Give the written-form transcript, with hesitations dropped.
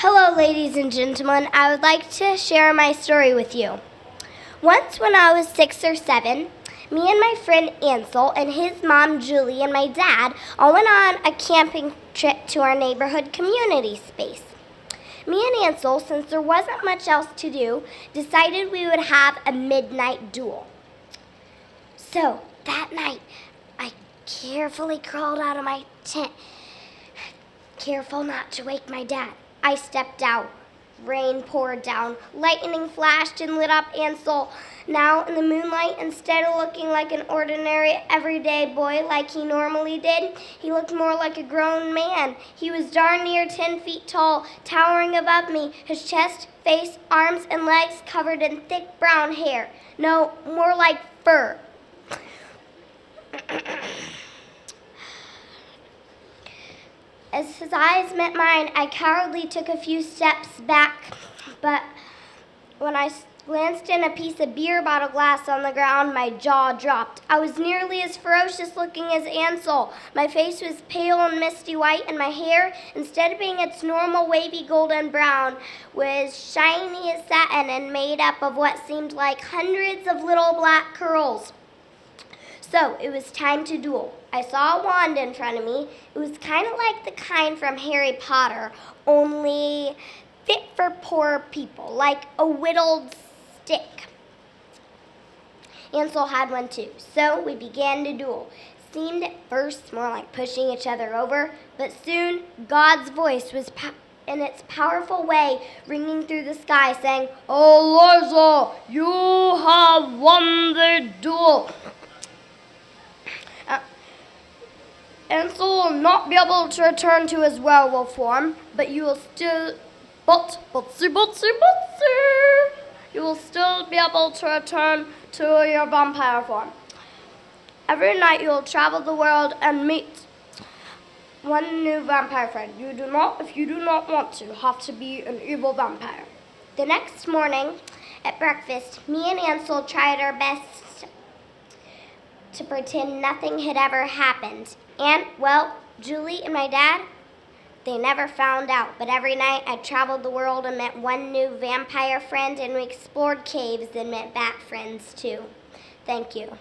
Hello, ladies and gentlemen. I would like to share my story with you. Once when I was 6 or 7, me and my friend Ansel and his mom Julie and my dad all went on a camping trip to our neighborhood community space. Me and Ansel, since there wasn't much else to do, decided we would have a midnight duel. So that night, I carefully crawled out of my tent, careful not to wake my dad. I stepped out. Rain poured down. Lightning flashed and lit up Ansel. Now, in the moonlight, instead of looking like an ordinary, everyday boy like he normally did, he looked more like a grown man. He was darn near 10 feet tall, towering above me, his chest, face, arms, and legs covered in thick brown hair. No, more like fur. As his eyes met mine, I cowardly took a few steps back, but when I glanced in a piece of beer bottle glass on the ground, my jaw dropped. I was nearly as ferocious looking as Ansel. My face was pale and misty white, and my hair, instead of being its normal wavy golden brown, was shiny as satin and made up of what seemed like hundreds of little black curls. So, it was time to duel. I saw a wand in front of me. It was kind of like the kind from Harry Potter, only fit for poor people, like a whittled stick. Ansel had one too, so we began to duel. It seemed at first more like pushing each other over, but soon God's voice was in its powerful way ringing through the sky, saying, "Eliza, you have won the duel." Ansel will not be able to return to his werewolf form, but you will still, you will still be able to return to your vampire form. Every night you will travel the world and meet one new vampire friend. If you do not want to, have to be an evil vampire. The next morning at breakfast, me and Ansel tried our best to pretend nothing had ever happened. And, well, Julie and my dad, they never found out. But every night I traveled the world and met one new vampire friend, and we explored caves and met bat friends too. Thank you.